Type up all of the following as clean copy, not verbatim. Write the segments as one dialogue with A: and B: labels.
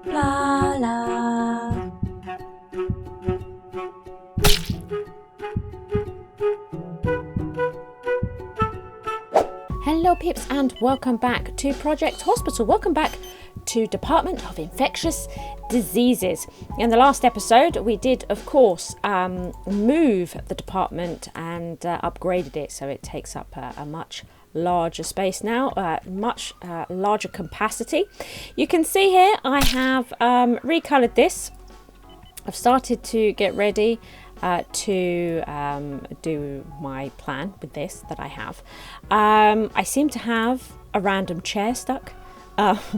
A: Blarla. Hello peeps and welcome back to Project Hospital. Welcome back to Department of Infectious Diseases. In the last episode we did of course move the department and upgraded it so it takes up a much larger space now, much larger capacity. You can see here I have recolored this. I've started to get ready to do my plan with this that I have. I seem to have a random chair stuck,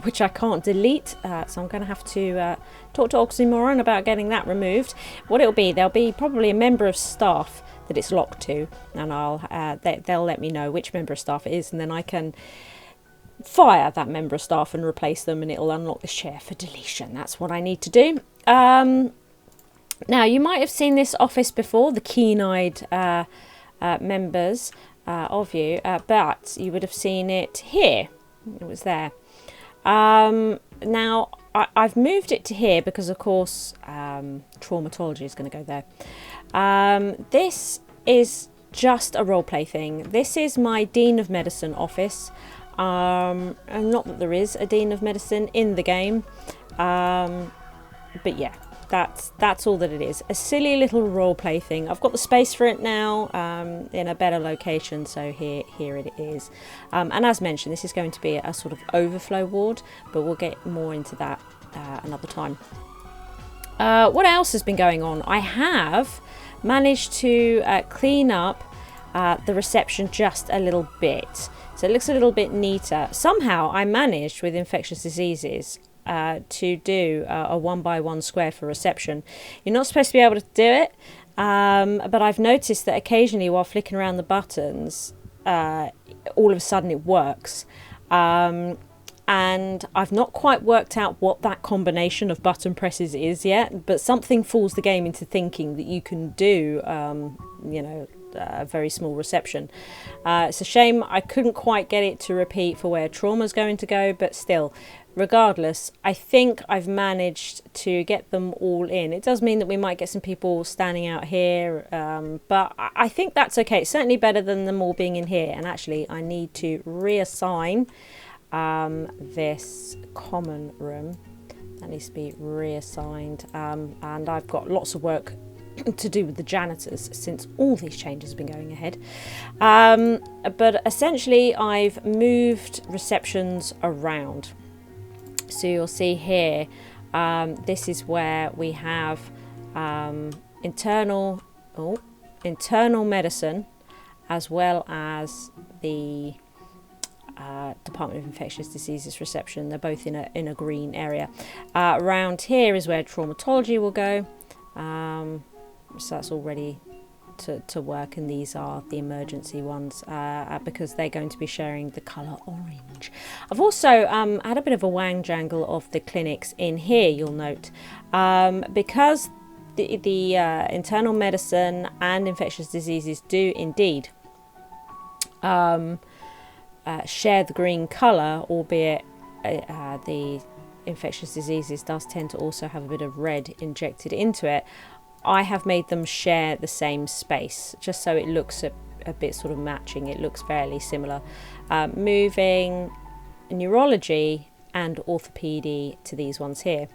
A: which I can't delete, so I'm going to have to talk to Oxymoron about getting that removed. What it'll be, there'll be probably a member of staff that it's locked to, and they'll let me know which member of staff it is, and then I can fire that member of staff and replace them, and it'll unlock this chair for deletion. That's what I need to do. Now, you might have seen this office before, the keen-eyed members of you, but you would have seen it here. It was there. Now, I've moved it to here because, of course, traumatology is going to go there. This is just a role-play thing. This is my Dean of Medicine office. And not that there is a Dean of Medicine in the game, but yeah. That's all that it is. A silly little role play thing. I've got the space for it now in a better location, so here it is. And as mentioned, this is going to be a sort of overflow ward, but we'll get more into that another time. What else has been going on? I have managed to clean up the reception just a little bit, so it looks a little bit neater. Somehow I managed with infectious diseases to do a 1x1 square for reception. You're not supposed to be able to do it, but I've noticed that occasionally while flicking around the buttons, all of a sudden it works. And I've not quite worked out what that combination of button presses is yet, but something fools the game into thinking that you can do, a very small reception. It's a shame I couldn't quite get it to repeat for where trauma's going to go, but still, regardless, I think I've managed to get them all in. It does mean that we might get some people standing out here, but I think that's okay. It's certainly better than them all being in here. And actually, I need to reassign this common room. That needs to be reassigned, and I've got lots of work to do with the janitors since all these changes have been going ahead. But essentially, I've moved receptions around. So you'll see here, this is where we have internal medicine, as well as the Department of Infectious Diseases reception. They're both in a green area. Around here is where traumatology will go. So that's all ready to work, and these are the emergency ones because they're going to be sharing the colour orange. I've also had a bit of a wang jangle of the clinics in here, you'll note, because the internal medicine and infectious diseases do indeed share the green colour, albeit the infectious diseases does tend to also have a bit of red injected into it. I have made them share the same space just so it looks a bit sort of matching. It looks fairly similar. Moving neurology and orthopedy to these ones here.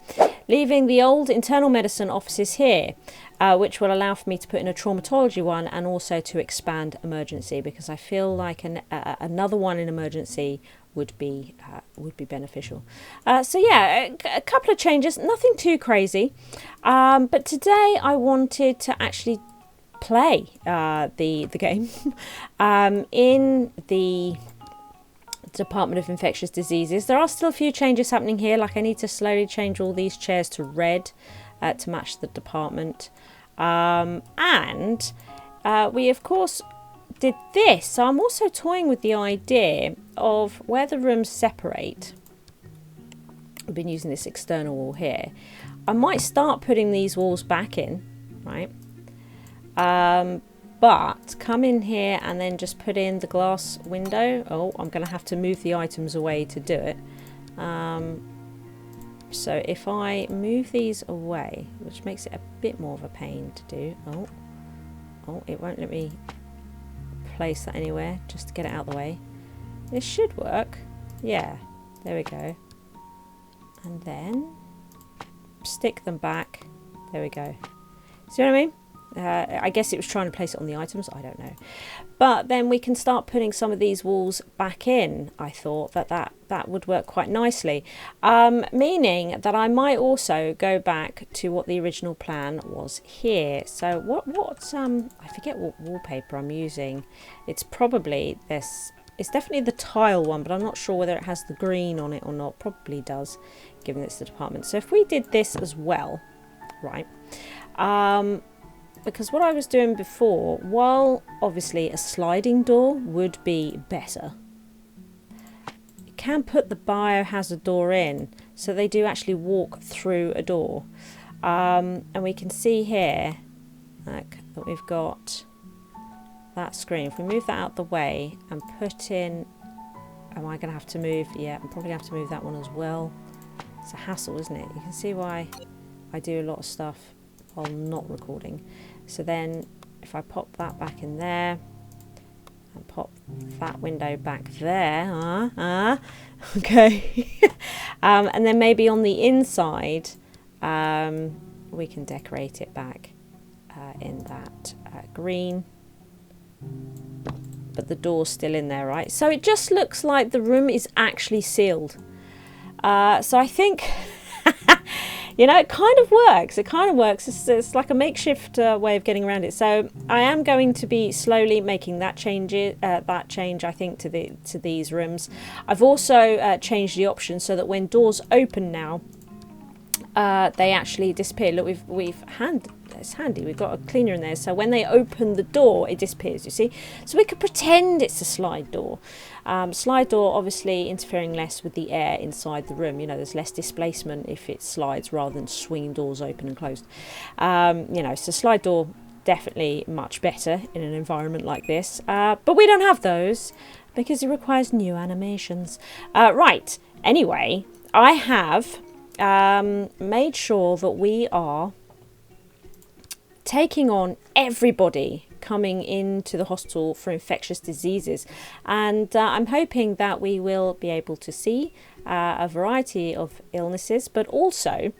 A: Leaving the old internal medicine offices here, which will allow for me to put in a traumatology one and also to expand emergency, because I feel like another one in emergency would be beneficial. So yeah, a couple of changes, nothing too crazy. But today I wanted to actually play the game in the Department of Infectious Diseases. There are still a few changes happening here, like I need to slowly change all these chairs to red to match the department. And we of course did this, so I'm also toying with the idea of where the rooms separate. I've been using this external wall here. I might start putting these walls back in, right? But come in here and then just put in the glass window. Oh, I'm going to have to move the items away to do it. So if I move these away, which makes it a bit more of a pain to do. Oh, it won't let me place that anywhere, just to get it out of the way. This should work. Yeah, there we go. And then stick them back. There we go. See what I mean? I guess it was trying to place it on the items. I don't know. But then we can start putting some of these walls back in. I thought that would work quite nicely. Meaning that I might also go back to what the original plan was here. So what's I forget what wallpaper I'm using. It's probably this. It's definitely the tile one, but I'm not sure whether it has the green on it or not. Probably does, given it's the department. So if we did this as well, right? Because what I was doing before, while obviously a sliding door would be better, you can put the biohazard door in, so they do actually walk through a door. And we can see here, like, that we've got that screen. If we move that out the way and put in, am I going to have to move? Yeah, I'm probably going to have to move that one as well. It's a hassle, isn't it? You can see why I do a lot of stuff while not recording. So then if I pop that back in there and pop that window back there, okay. And then maybe on the inside, we can decorate it back in that green. But the door's still in there, right? So it just looks like the room is actually sealed. So I think, you know, it kind of works. It kind of works. It's like a makeshift way of getting around it. So I am going to be slowly making that change. I think, to these rooms. I've also changed the option so that when doors open now, they actually disappear. Look, it's handy. We've got a cleaner in there, so when they open the door, it disappears. You see, so we could pretend it's a slide door. Slide door, obviously, interfering less with the air inside the room. You know, there's less displacement if it slides rather than swinging doors open and closed. You know, so slide door definitely much better in an environment like this. But we don't have those because it requires new animations. Right. Anyway, I have made sure that we are taking on everybody coming into the hospital for infectious diseases, and I'm hoping that we will be able to see a variety of illnesses, but also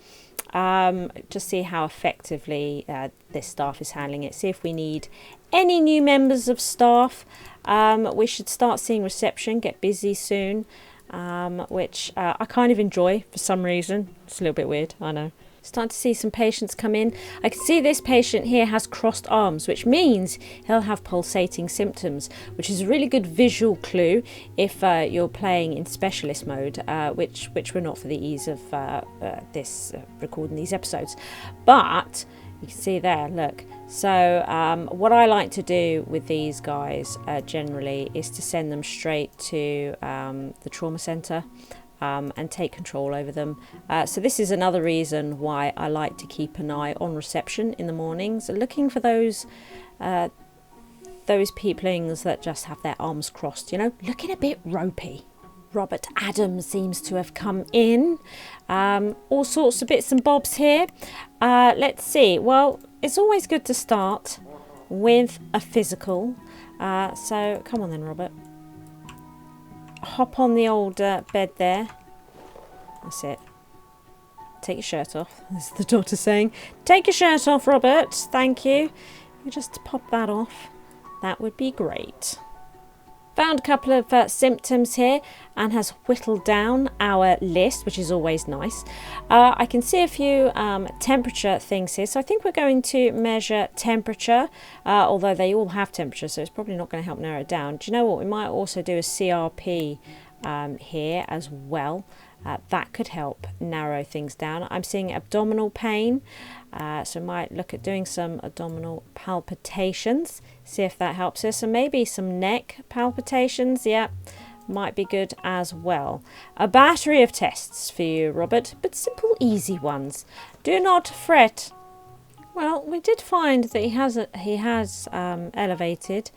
A: just see how effectively this staff is handling it, see if we need any new members of staff. We should start seeing reception get busy soon, which I kind of enjoy for some reason. It's a little bit weird, I know. Starting to see some patients come in. I can see this patient here has crossed arms, which means he'll have pulsating symptoms, which is a really good visual clue if you're playing in specialist mode, which we're not for the ease of recording these episodes. But you can see there, look. So what I like to do with these guys generally is to send them straight to the trauma centre. And take control over them. So this is another reason why I like to keep an eye on reception in the mornings, looking for those peoplings that just have their arms crossed, you know, looking a bit ropey. Robert Adams seems to have come in. All sorts of bits and bobs here. Let's see. Well, it's always good to start with a physical. So come on then, Robert. Hop on the old bed there. That's it. Take your shirt off. That's the doctor saying. Take your shirt off, Robert. Thank you. You just pop that off. That would be great. Found a couple of symptoms here and has whittled down our list, which is always nice. I can see a few temperature things here. So I think we're going to measure temperature, although they all have temperature, so it's probably not going to help narrow it down. Do you know what? We might also do a CRP here as well. That could help narrow things down. I'm seeing abdominal pain, so I might look at doing some abdominal palpitations, see if that helps us, and maybe some neck palpitations. Yeah, might be good as well. A battery of tests for you, Robert, but simple, easy ones. Do not fret. Well, we did find that he has elevated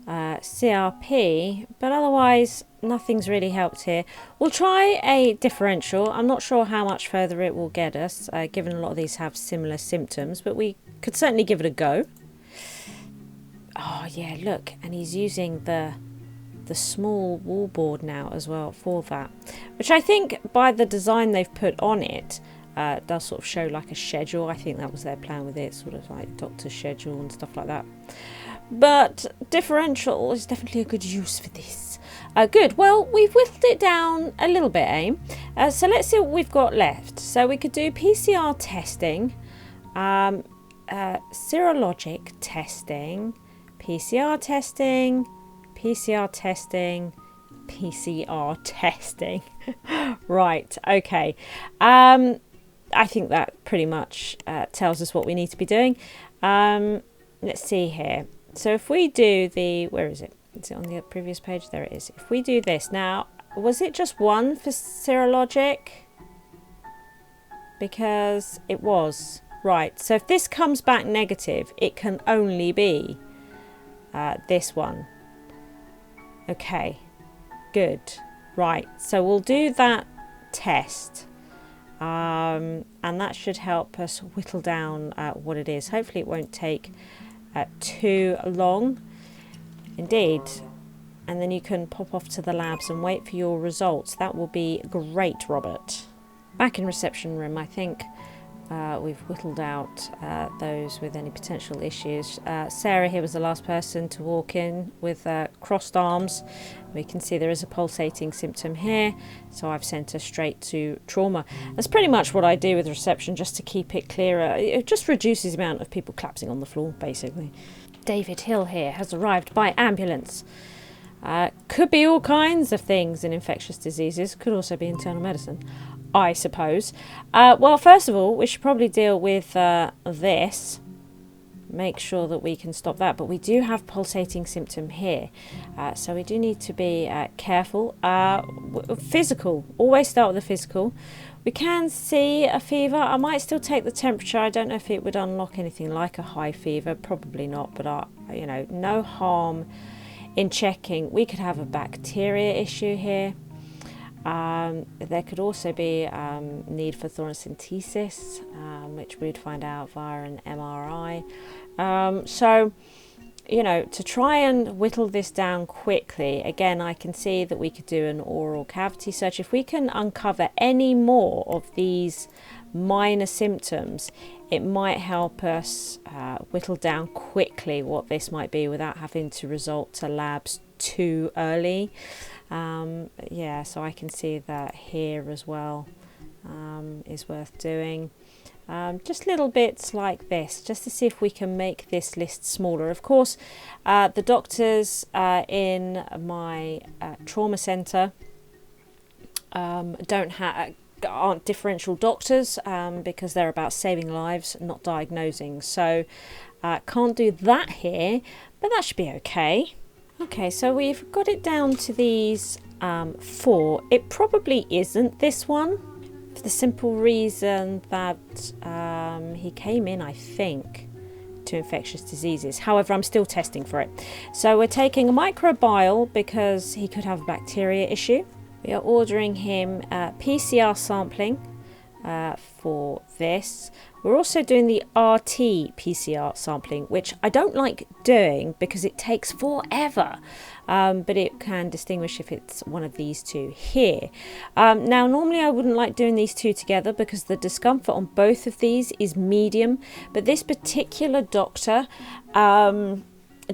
A: CRP, but otherwise nothing's really helped here. We'll try a differential. I'm not sure how much further it will get us, given a lot of these have similar symptoms, but we could certainly give it a go. Oh yeah, look, and he's using the small wall board now as well for that, which I think by the design they've put on it does sort of show like a schedule. I think that was their plan with it, sort of like doctor's schedule and stuff like that. But differential is definitely a good use for this. Good. Well, we've whittled it down a little bit, so let's see what we've got left. So we could do PCR testing, serologic testing, PCR testing, PCR testing, PCR testing. Right, okay. I think that pretty much tells us what we need to be doing. Let's see here. So if we do the, where is it? Is it on the previous page? There it is. If we do this now, was it just one for serologic? Because it was. Right, so if this comes back negative, it can only be this one. Okay, good. Right, so we'll do that test. And that should help us whittle down what it is. Hopefully it won't take too long. Indeed. And then you can pop off to the labs and wait for your results. That will be great, Robert. Back in reception room, I think we've whittled out those with any potential issues. Sarah here was the last person to walk in with crossed arms. We can see there is a pulsating symptom here, so I've sent her straight to trauma. That's pretty much what I do with reception, just to keep it clearer. It just reduces the amount of people collapsing on the floor, basically. David Hill here has arrived by ambulance. Could be all kinds of things in infectious diseases. Could also be internal medicine, I suppose. Well, first of all, we should probably deal with this. Make sure that we can stop that. But we do have pulsating symptom here. So we do need to be careful. Physical. Always start with the physical. We can see a fever. I might still take the temperature. I don't know if it would unlock anything like a high fever. Probably not. But, you know, no harm in checking. We could have a bacteria issue here. There could also be need for thoracentesis, which we'd find out via an MRI. So, you know, to try and whittle this down quickly, again, I can see that we could do an oral cavity search. If we can uncover any more of these minor symptoms, it might help us whittle down quickly what this might be without having to resort to labs too early. Yeah, so I can see that here as well is worth doing. Just little bits like this, just to see if we can make this list smaller. Of course, the doctors in my trauma centre aren't differential doctors because they're about saving lives, not diagnosing. So can't do that here, but that should be okay. Okay, so we've got it down to these 4. It probably isn't this one, for the simple reason that he came in, I think, to infectious diseases. However, I'm still testing for it. So we're taking a microbial because he could have a bacteria issue. We are ordering him PCR sampling for this. We're also doing the RT PCR sampling, which I don't like doing because it takes forever, but it can distinguish if it's one of these two here. Now, normally I wouldn't like doing these two together because the discomfort on both of these is medium, but this particular doctor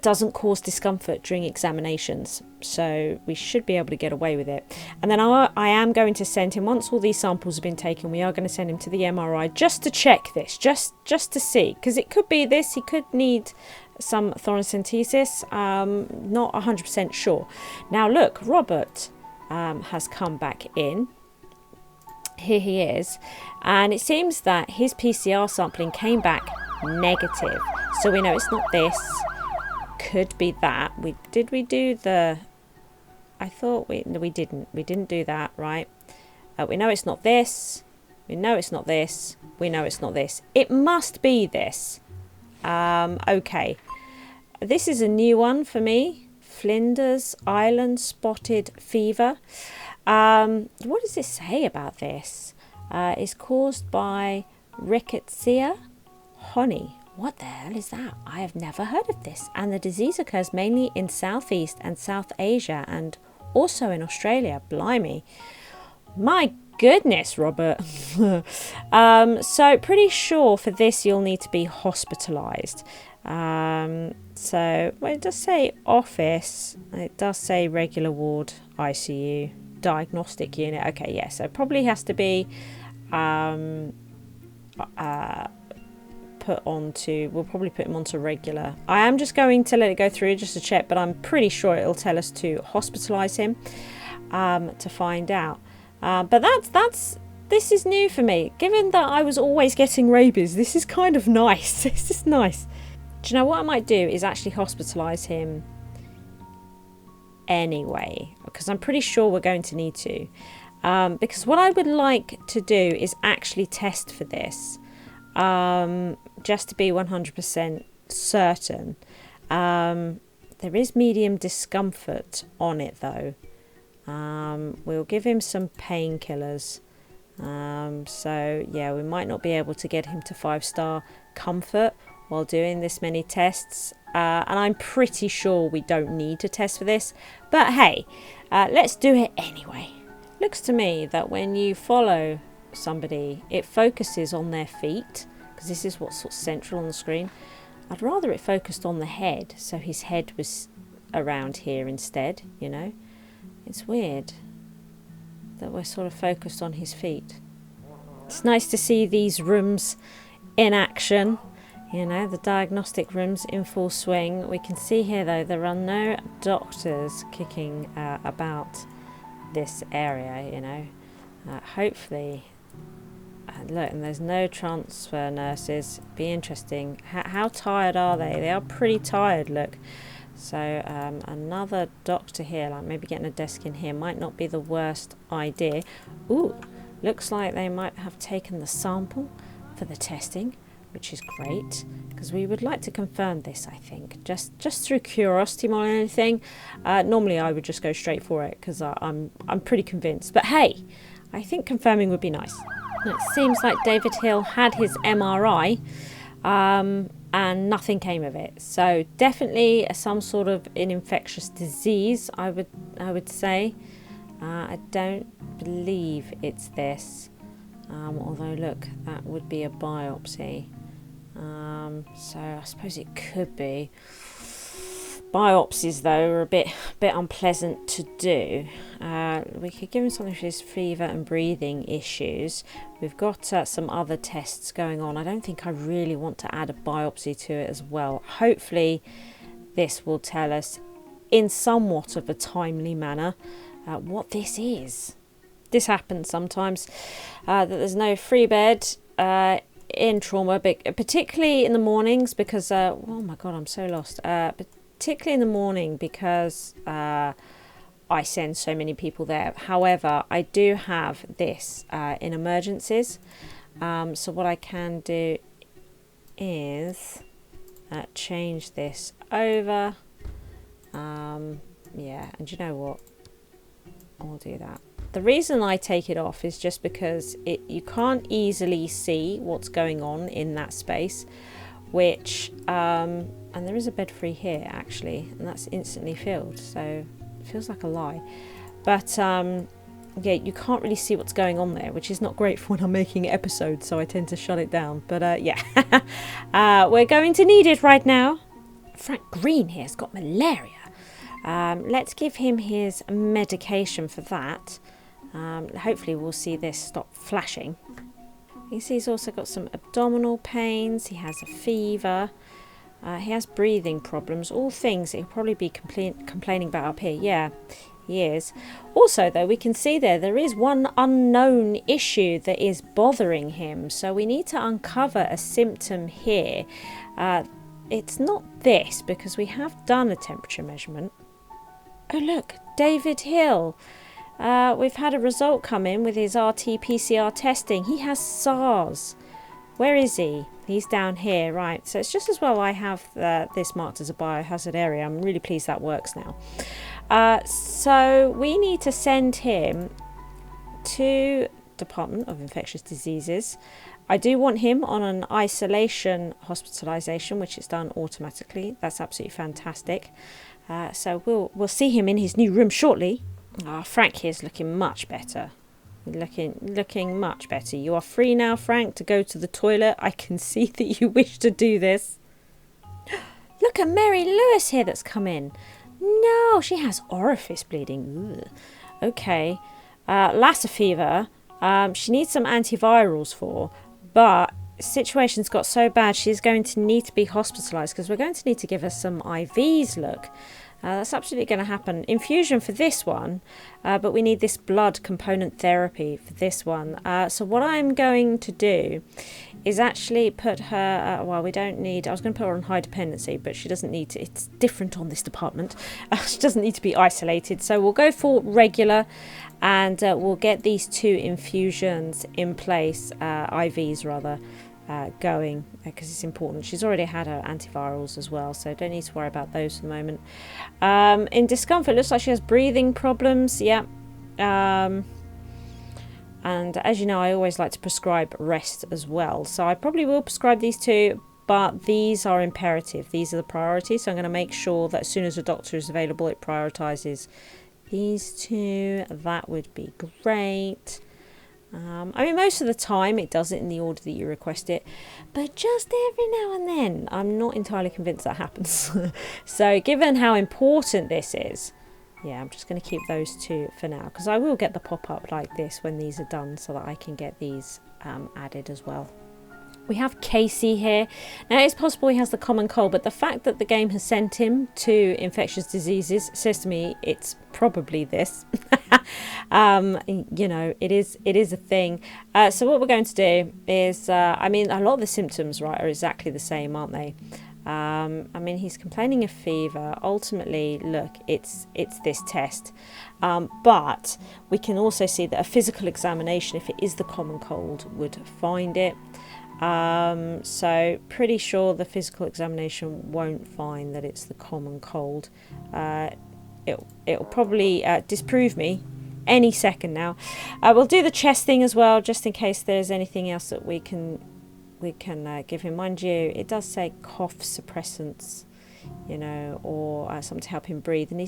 A: doesn't cause discomfort during examinations, so we should be able to get away with it. And then I am going to send him, once all these samples have been taken, we are going to send him to the MRI just to check this, just to see, because it could be this, he could need some thoracentesis, not 100% sure. Now look, Robert has come back in. Here he is, and it seems that his PCR sampling came back negative, so we know it's not this. Could be that. Did we do the... I thought we didn't do that, right? We know it's not this, we know it's not this, we know it's not this. It must be this. Okay, this is a new one for me. Flinders Island spotted fever. What does it say about this? It's caused by Rickettsia honey. What the hell is that? I have never heard of this. And the disease occurs mainly in Southeast and South Asia and also in Australia. Blimey. My goodness, Robert. So pretty sure for this you'll need to be hospitalised. So well, it does say office. It does say regular ward, ICU, diagnostic unit. Okay, yeah, so probably has to be we'll probably put him onto regular. I am just going to let it go through just to check, but I'm pretty sure it'll tell us to hospitalise him to find out. But this is new for me. Given that I was always getting rabies, this is kind of nice. This is nice. Do you know what I might do is actually hospitalise him anyway, because I'm pretty sure we're going to need to. Because what I would like to do is actually test for this. Just to be 100% certain. There is medium discomfort on it though. We'll give him some painkillers. So yeah, we might not be able to get him to 5-star comfort while doing this many tests. And I'm pretty sure we don't need to test for this. But hey, let's do it anyway. Looks to me that when you follow somebody, it focuses on their feet, because this is what's sort of central on the screen. I'd rather it focused on the head, so his head was around here instead, you know. It's weird that we're sort of focused on his feet. It's nice to see these rooms in action, you know, the diagnostic rooms in full swing. We can see here though there are no doctors kicking about this area, you know. Hopefully, look, and there's no transfer nurses. Be interesting. How tired are they? They are pretty tired, look. So another doctor here, like maybe getting a desk in here might not be the worst idea. Ooh, looks like they might have taken the sample for the testing, which is great, because we would like to confirm this, I think, just through curiosity more than anything. Normally I would just go straight for it because I'm pretty convinced, but hey, I think confirming would be nice. It seems like David Hill had his MRI and nothing came of it, so definitely some sort of an infectious disease, I would say. I don't believe it's this, although look, that would be a biopsy. So I suppose it could be. Biopsies though are a bit unpleasant to do. We could give him something for his fever and breathing issues. We've got some other tests going on. I don't think I really want to add a biopsy to it as well. Hopefully this will tell us in somewhat of a timely manner what this is. This happens sometimes, that there's no free bed in trauma, particularly in the mornings, because oh my god, I'm so lost. Particularly in the morning, because I send so many people there. However, I do have this in emergencies, so what I can do is change this over. Yeah, and you know what, I'll do that. The reason I take it off is just because you can't easily see what's going on in that space, which and there is a bed free here actually, and that's instantly filled, so it feels like a lie. But yeah, you can't really see what's going on there, which is not great for when I'm making episodes, so I tend to shut it down. But yeah, we're going to need it right now. Frank Green here has got malaria. Let's give him his medication for that. Hopefully we'll see this stop flashing. You can see he's also got some abdominal pains, he has a fever, he has breathing problems, all things he'll probably be complaining about up here. Yeah, he is. Also though, we can see there is one unknown issue that is bothering him, so we need to uncover a symptom here. It's not this, because we have done a temperature measurement. Oh look, David Hill. We've had a result come in with his RT-PCR testing. He has SARS. Where is he? He's down here, right. So it's just as well I have this marked as a biohazard area. I'm really pleased that works now. So we need to send him to Department of Infectious Diseases. I do want him on an isolation hospitalization, which is done automatically. That's absolutely fantastic. So we'll see him in his new room shortly. Frank here's looking much better. Looking much better. You are free now, Frank, to go to the toilet. I can see that you wish to do this. Look at Mary Lewis here that's come in. No, she has orifice bleeding. Ugh. Okay. Lassa fever. She needs some antivirals for, but situation's got so bad she's going to need to be hospitalised because we're going to need to give her some IVs. Look. That's absolutely going to happen. Infusion for this one, but we need this blood component therapy for this one. So what I'm going to do is actually put her, well, we don't need, I was going to put her on high dependency, but she doesn't need to, it's different on this department. She doesn't need to be isolated. So we'll go for regular and we'll get these 2 infusions in place, IVs rather. Going because it's important. She's already had her antivirals as well, so don't need to worry about those for the moment. In discomfort, looks like she has breathing problems. Yeah. And as you know, I always like to prescribe rest as well, so I probably will prescribe these 2, but these are imperative. These are the priorities, so I'm going to make sure that as soon as a doctor is available, it prioritizes these 2. That would be great. I mean, most of the time it does it in the order that you request it, but just every now and then I'm not entirely convinced that happens. So given how important this is, yeah, I'm just going to keep those 2 for now, because I will get the pop-up like this when these are done so that I can get these added as well. We have Casey here. Now, it's possible he has the common cold, but the fact that the game has sent him to infectious diseases says to me it's probably this. You know, it is a thing. So what we're going to do is, I mean, a lot of the symptoms, right, are exactly the same, aren't they? I mean, he's complaining of fever. Ultimately, look, it's this test. But we can also see that a physical examination, if it is the common cold, would find it. So pretty sure the physical examination won't find that it's the common cold. It'll probably disprove me any second now. We'll do the chest thing as well, just in case there's anything else that we can give him. Mind you, it does say cough suppressants, you know, or something to help him breathe. And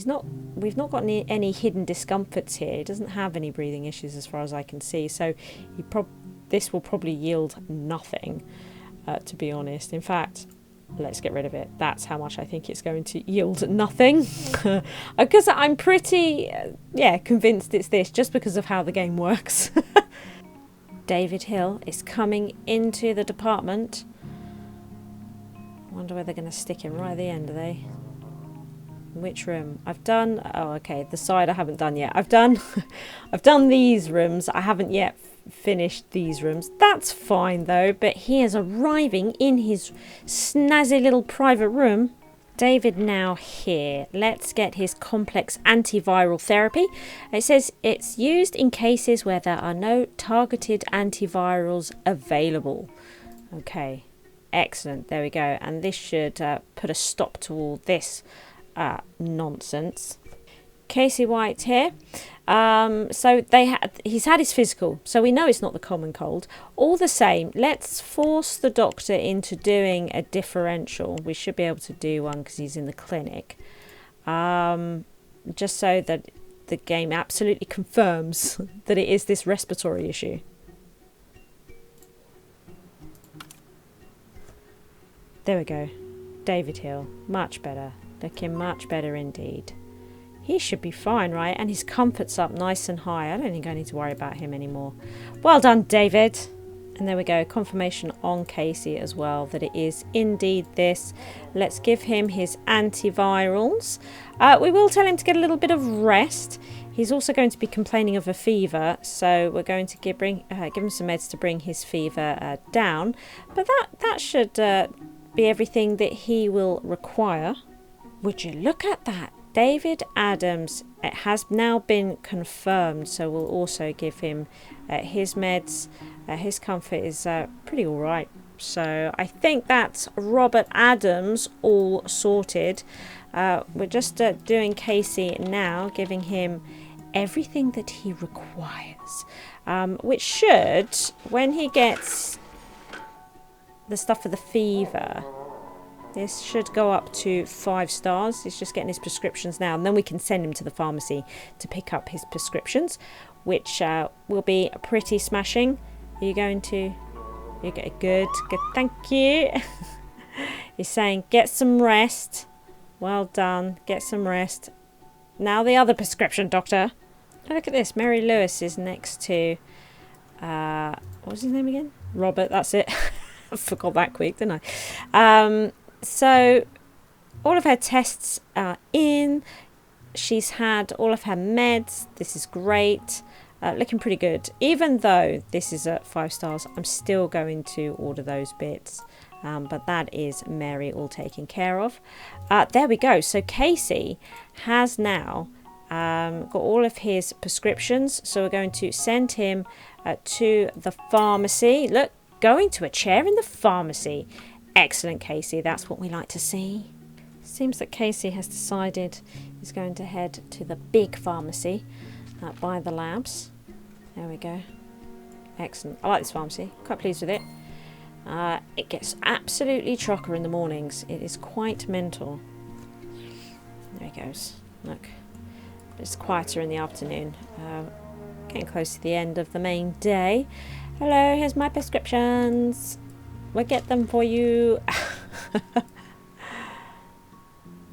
A: we've not got any hidden discomforts here. He doesn't have any breathing issues as far as I can see. So this will probably yield nothing, to be honest. In fact, let's get rid of it. That's how much I think it's going to yield nothing. Because I'm pretty, convinced it's this, just because of how the game works. David Hill is coming into the department. I wonder where they're going to stick him. Right at the end, are they? Which room? I've done... Oh, okay. The side I haven't done yet. I've done these rooms. I haven't yet finished these rooms. That's fine though, but he is arriving in his snazzy little private room. David now here. Let's get his complex antiviral therapy. It says it's used in cases where there are no targeted antivirals available. Okay, excellent. There we go. And this should put a stop to all this nonsense. Casey White here. So he's had his physical, so we know it's not the common cold. All the same, let's force the doctor into doing a differential. We should be able to do one because he's in the clinic. Just so that the game absolutely confirms that it is this respiratory issue. There we go. David Hill, much better. Looking much better indeed. He should be fine, right? And his comfort's up nice and high. I don't think I need to worry about him anymore. Well done, David. And there we go. Confirmation on Casey as well that it is indeed this. Let's give him his antivirals. We will tell him to get a little bit of rest. He's also going to be complaining of a fever, so we're going to give him some meds to bring his fever down. But that should be everything that he will require. Would you look at that? David Adams, it has now been confirmed, so we'll also give him his meds. His comfort is pretty all right. So I think that's Robert Adams all sorted. We're just doing Casey now, giving him everything that he requires, which should, when he gets the stuff for the fever, this should go up to 5 stars. He's just getting his prescriptions now, and then we can send him to the pharmacy to pick up his prescriptions, which will be pretty smashing. Are you going to? You get good. Thank you. He's saying, get some rest. Well done. Get some rest. Now the other prescription, doctor. Oh, look at this. Mary Lewis is next to, what was his name again? Robert. That's it. I forgot that quick, didn't I? So all of her tests are in. She's had all of her meds. This is great. Looking pretty good. Even though this is at 5 stars, I'm still going to order those bits. But that is Mary all taken care of. There we go. So Casey has now got all of his prescriptions. So we're going to send him to the pharmacy. Look, going to a chair in the pharmacy. Excellent, Casey. That's what we like to see. Seems that Casey has decided he's going to head to the big pharmacy by the labs. There we go. Excellent. I like this pharmacy. Quite pleased with it. It gets absolutely chocker in the mornings. It is quite mental. There he goes. Look. It's quieter in the afternoon. Getting close to the end of the main day. Hello, here's my prescriptions. We'll get them for you.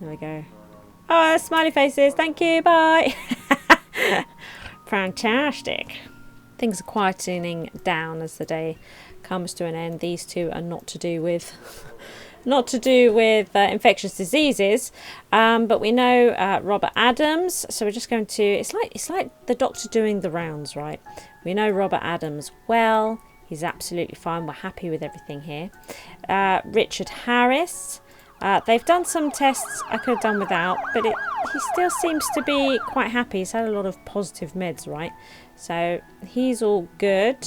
A: There we go. Oh, smiley faces. Thank you. Bye. Fantastic. Things are quietening down as the day comes to an end. These two are not to do with infectious diseases, but we know Robert Adams. So we're just going to. It's like the doctor doing the rounds, right? We know Robert Adams well. He's absolutely fine. We're happy with everything here. Richard Harris. They've done some tests I could have done without, but he still seems to be quite happy. He's had a lot of positive meds, right? So he's all good.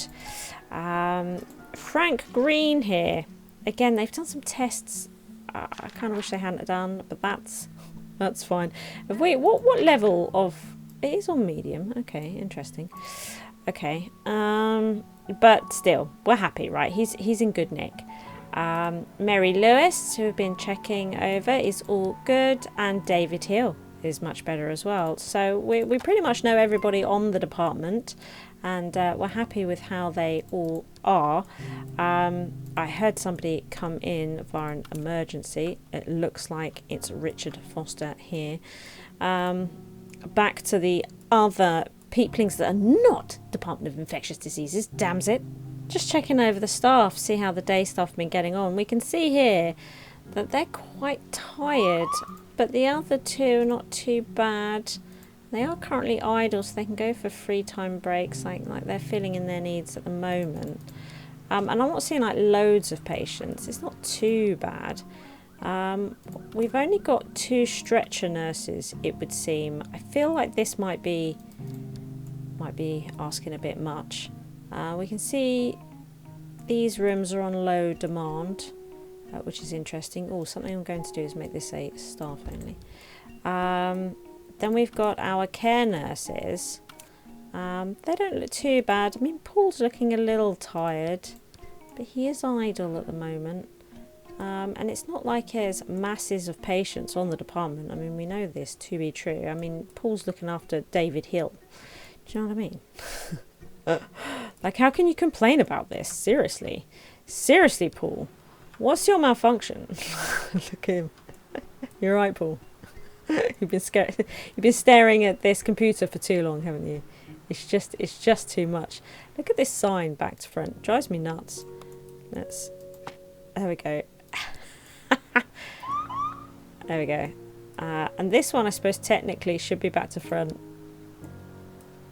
A: Frank Green here. Again, they've done some tests I kind of wish they hadn't done, but that's fine. What level of... It is on medium. Okay, interesting. Okay, but still, we're happy, right? He's in good nick. Mary Lewis, who have been checking over, is all good, and David Hill is much better as well. So we pretty much know everybody on the department, and we're happy with how they all are. I heard somebody come in via an emergency. It looks like it's Richard Foster here. Back to the other peeplings that are not Department of Infectious Diseases, damns it. Just checking over the staff, see how the day staff have been getting on. We can see here that they're quite tired, but the other two are not too bad. They are currently idle, so they can go for free time breaks, like they're filling in their needs at the moment. And I'm not seeing like loads of patients. It's not too bad. We've only got 2 stretcher nurses, it would seem. I feel like this might be asking a bit much. We can see these rooms are on low demand, which is interesting. Oh, something I'm going to do is make this a staff only. Then we've got our care nurses. They don't look too bad. I mean, Paul's looking a little tired, but he is idle at the moment. And it's not like there's masses of patients on the department. I mean, we know this to be true. I mean, Paul's looking after David Hill. Do you know what I mean? Like, how can you complain about this? Seriously. Seriously, Paul. What's your malfunction? Look at him. You're right, Paul. You've been staring at this computer for too long, haven't you? It's just too much. Look at this sign back to front. It drives me nuts. There we go. There we go. And this one, I suppose, technically should be back to front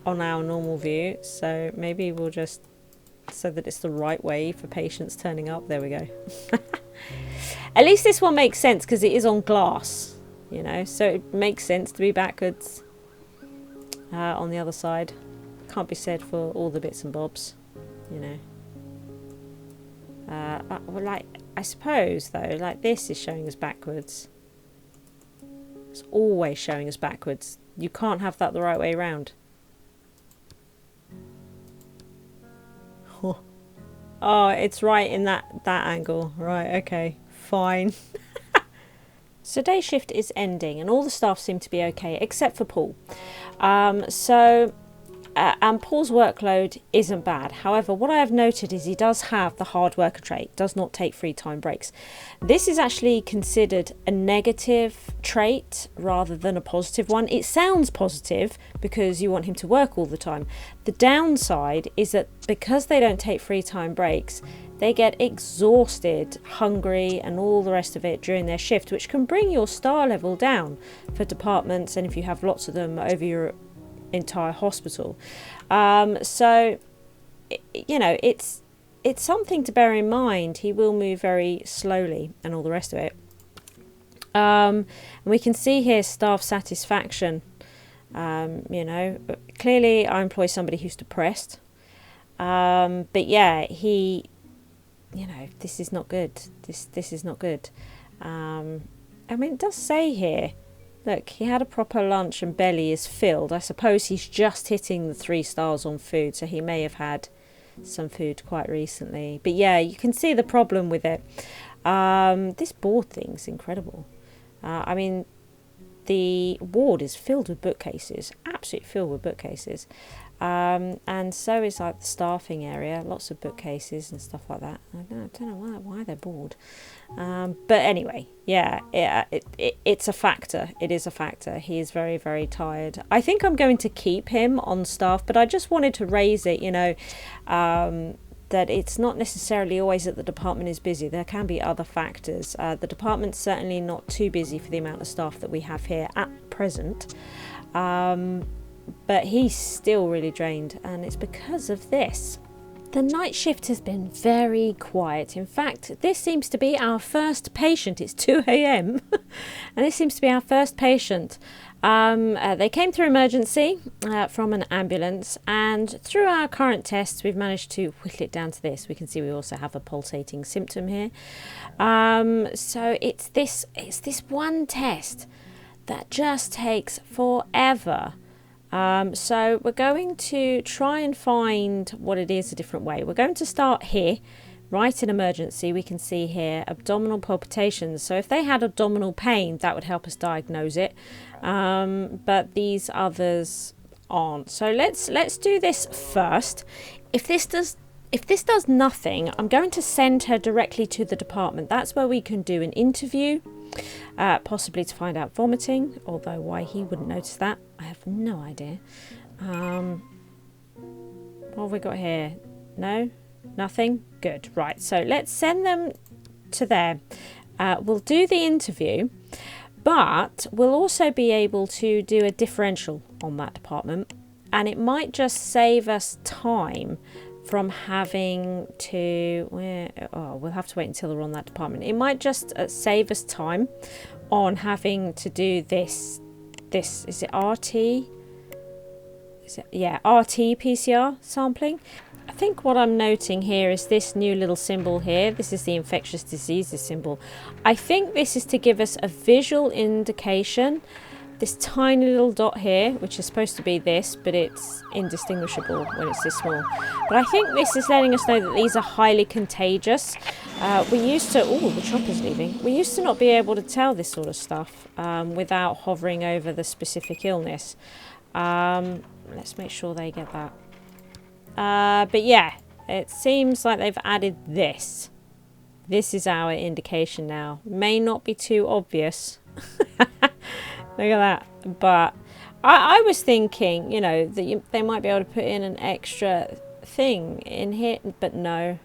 A: on our normal view. So maybe we'll just... so that it's the right way for patients turning up. There we go. At least this one makes sense because it is on glass, you know, so it makes sense to be backwards on the other side. Can't be said for all the bits and bobs, you know. well, like, I suppose though, like this is showing us backwards. It's always showing us backwards. You can't have that the right way around. Oh, it's right in that angle. Right, okay, fine. So day shift is ending and all the staff seem to be okay except for Paul. And Paul's workload isn't bad. However, what I have noted is he does have the hard worker trait, does not take free time breaks. This is actually considered a negative trait rather than a positive one. It sounds positive because you want him to work all the time. The downside is that because they don't take free time breaks, they get exhausted, hungry, and all the rest of it during their shift, which can bring your star level down for departments and if you have lots of them over your entire hospital. So you know, it's something to bear in mind. He will move very slowly and all the rest of it. And we can see here staff satisfaction. You know, clearly I employ somebody who's depressed, but yeah, he, you know, this is not good. This is not good. I mean, it does say here, look, he had a proper lunch and belly is filled. I suppose he's just hitting the 3 stars on food, so he may have had some food quite recently. But yeah, you can see the problem with it. This board thing's incredible. I mean, the ward is filled with bookcases, absolutely filled with bookcases. And so is like the staffing area, lots of bookcases and stuff like that. I don't know why they're bored. But anyway, yeah, it's a factor. It is a factor. He is very, very tired. I think I'm going to keep him on staff, but I just wanted to raise it, you know, that it's not necessarily always that the department is busy. There can be other factors. The department's certainly not too busy for the amount of staff that we have here at present. But he's still really drained, and it's because of this. The night shift has been very quiet. In fact, this seems to be our first patient. It's 2 a.m. and this seems to be our first patient. They came through emergency from an ambulance, and through our current tests we've managed to whittle it down to this. We can see we also have a pulsating symptom here. So it's this one test that just takes forever. So we're going to try and find what it is a different way. We're going to start here, right in emergency. We can see here abdominal palpitations. So if they had abdominal pain, that would help us diagnose it. But these others aren't. So let's do this first. If this does nothing, I'm going to send her directly to the department. That's where we can do an interview. Possibly to find out vomiting, although why he wouldn't notice that, I have no idea. What have we got here? No? Nothing? Good. Right, so let's send them to there. We'll do the interview, but we'll also be able to do a differential on that department, and it might just save us time from having to, we'll have to wait until they're on that department. It might just save us time on having to do this, is it RT? RT PCR sampling. I think what I'm noting here is this new little symbol here. This is the infectious diseases symbol. I think this is to give us a visual indication. This tiny little dot here, which is supposed to be this, but it's indistinguishable when it's this small. But I think this is letting us know that these are highly contagious. We used to, the chopper's leaving. We used to not be able to tell this sort of stuff without hovering over the specific illness. Let's make sure they get that. But yeah, it seems like they've added this. This is our indication now. May not be too obvious. Look at that. But I was thinking, you know, that they might be able to put in an extra thing in here, but no.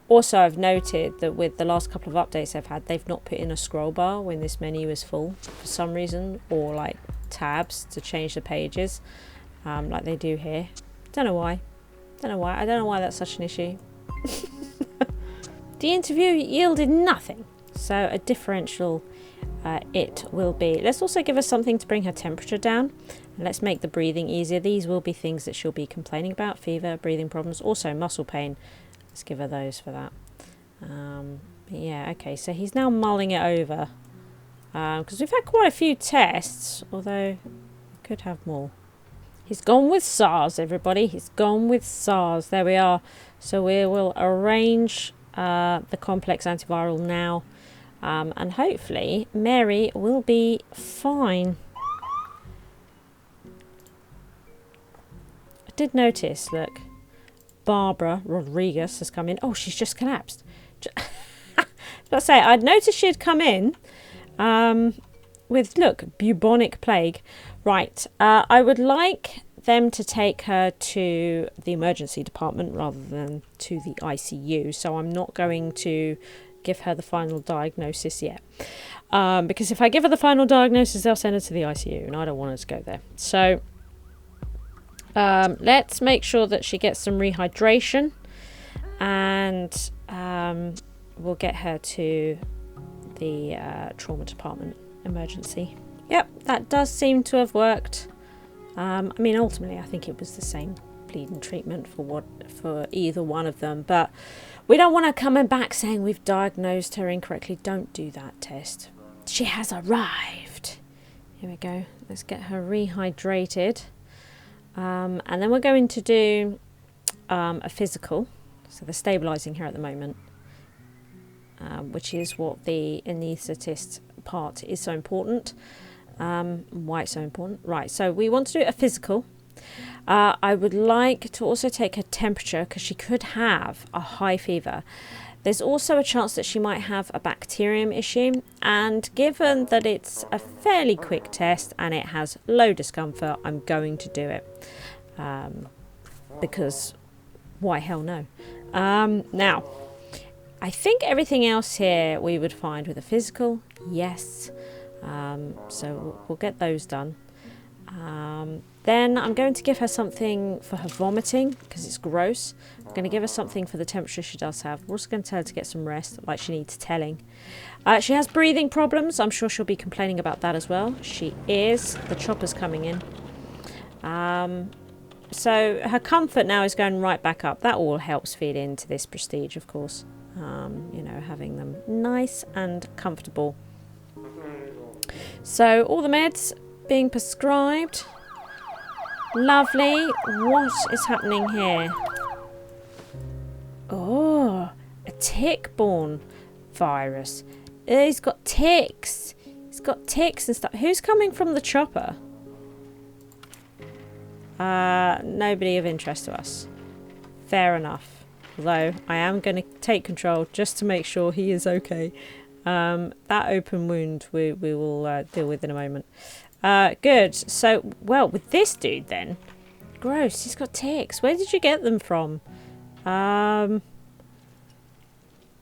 A: Also, I've noted that with the last couple of updates I've had, they've not put in a scroll bar when this menu is full for some reason, or like tabs to change the pages, like they do here. Don't know why. I don't know why that's such an issue. The interview yielded nothing, so a differential it will be. Let's also give her something to bring her temperature down, and let's make the breathing easier. These will be things that she'll be complaining about: fever, breathing problems, also muscle pain. Let's give her those for that. Yeah, okay, so he's now mulling it over. Because we've had quite a few tests, although we could have more. He's gone with SARS, everybody. He's gone with SARS. There we are. So we will arrange the complex antiviral now. And hopefully Mary will be fine. I did notice, look, Barbara Rodriguez has come in. Oh, she's just collapsed. Let's say I'd noticed she'd come in with, look, bubonic plague. Right, I would like them to take her to the emergency department rather than to the ICU. So I'm not going to give her the final diagnosis yet. Because if I give her the final diagnosis, they'll send her to the ICU, and I don't want her to go there. So let's make sure that she gets some rehydration, and we'll get her to the trauma department emergency. Yep, that does seem to have worked. I mean, ultimately, I think it was the same bleeding treatment for either one of them, but we don't want her coming back saying we've diagnosed her incorrectly. Don't do that test. She has arrived. Here we go. Let's get her rehydrated. And then we're going to do a physical. So they're stabilising her at the moment, which is what the anaesthetist part is so important. Why it's so important. Right, so we want to do a physical. I would like to also take her temperature because she could have a high fever. There's also a chance that she might have a bacterium issue, and given that it's a fairly quick test and it has low discomfort, I'm going to do it because why hell no. Now, I think everything else here we would find with a physical, yes. So we'll get those done. Then I'm going to give her something for her vomiting because it's gross. I'm going to give her something for the temperature she does have. We're also going to tell her to get some rest, like she needs telling. She has breathing problems. I'm sure she'll be complaining about that as well. She is. The chopper's coming in. So her comfort now is going right back up. That all helps feed into this prestige, of course. You know, having them nice and comfortable. So all the meds being prescribed. Lovely. What is happening here? Oh, a tick-borne virus. He's got ticks. He's got ticks and stuff. Who's coming from the chopper? Nobody of interest to us. Fair enough. Although I am going to take control just to make sure he is okay. That open wound we will deal with in a moment. Good. So, well, with this dude then. Gross. He's got ticks. Where did you get them from?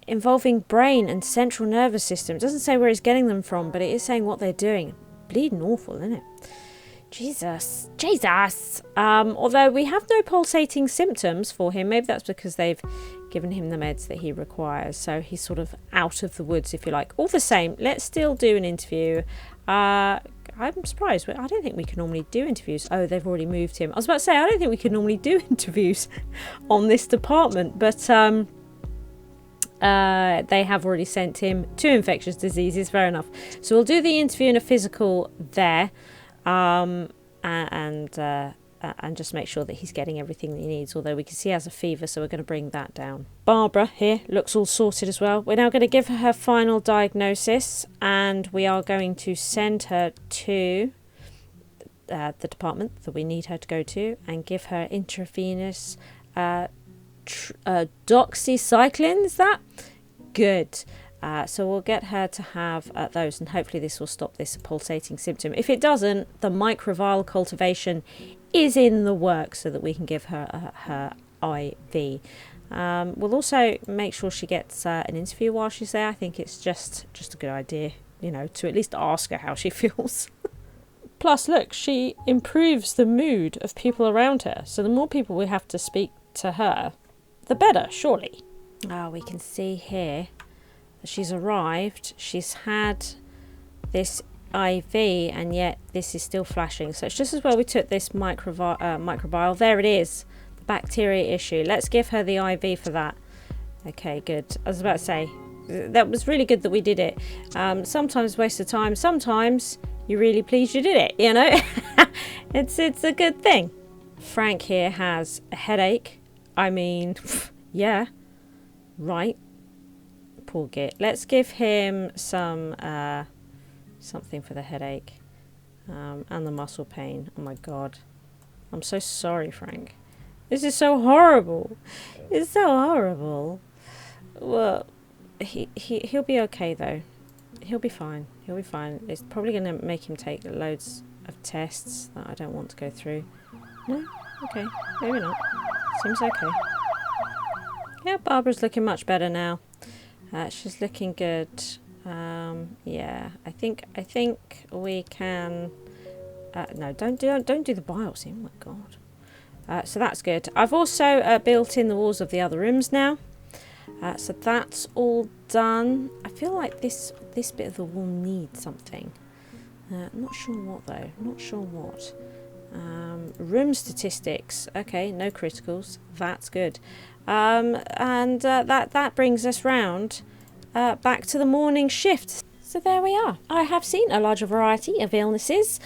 A: Involving brain and central nervous system. It doesn't say where he's getting them from, but it is saying what they're doing. Bleeding awful, isn't it? Jesus. Jesus. Although we have no pulsating symptoms for him. Maybe that's because they've given him the meds that he requires. So he's sort of out of the woods, if you like. All the same, let's still do an interview. I'm surprised. I don't think we can normally do interviews. Oh, they've already moved him. I was about to say, I don't think we can normally do interviews on this department. But they have already sent him to infectious diseases. Fair enough. So we'll do the interview and a physical there. And just make sure that he's getting everything that he needs, although we can see he has a fever, so we're going to bring that down. Barbara here looks all sorted as well. We're now going to give her final diagnosis, and we are going to send her to the department that we need her to go to and give her intravenous doxycycline. Is that good? So we'll get her to have those, and hopefully this will stop this pulsating symptom. If it doesn't, the microvial cultivation is in the works so that we can give her her IV. We'll also make sure she gets an interview while she's there. I think it's just a good idea, you know, to at least ask her how she feels. Plus, look, she improves the mood of people around her. So the more people we have to speak to her, the better, surely. We can see here that she's arrived. She's had this IV, and yet this is still flashing. So it's just as well we took this microbial. There it is, the bacteria issue. Let's give her the IV for that. Okay, good. I was about to say, that was really good that we did it. Sometimes waste of time. Sometimes you're really pleased you did it, you know? It's a good thing. Frank here has a headache. I mean, yeah, right. Poor git. Let's give him some something for the headache and the muscle pain. Oh my god. I'm so sorry, Frank. This is so horrible. It's so horrible. Well, he'll be okay though. He'll be fine. He'll be fine. It's probably going to make him take loads of tests that I don't want to go through. No? Okay. Maybe not. Seems okay. Yeah, Barbara's looking much better now. She's looking good. Yeah, I think we can. No, don't do the biopsy. Oh my god. So that's good. I've also built in the walls of the other rooms now. So that's all done. I feel like this bit of the wall needs something. Not sure what though. Not sure what. Room statistics. Okay, no criticals. That's good. And that brings us round back to the morning shift. So there we are. I have seen a larger variety of illnesses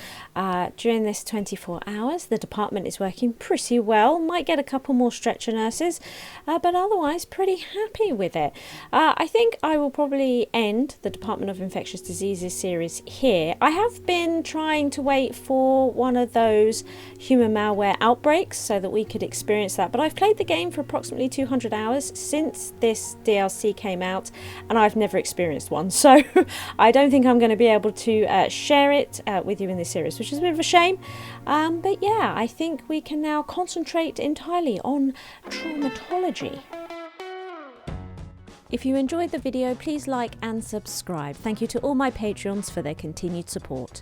A: during this 24 hours. The department is working pretty well. Might get a couple more stretcher nurses, but otherwise pretty happy with it. I think I will probably end the Department of Infectious Diseases series here. I have been trying to wait for one of those human malware outbreaks so that we could experience that, but I've played the game for approximately 200 hours since this DLC came out, and I've never experienced one. So I don't think I'm going to be able to share it with you in this series, which is a bit of a shame. But yeah, I think we can now concentrate entirely on traumatology. If you enjoyed the video, please like and subscribe. Thank you to all my Patreons for their continued support.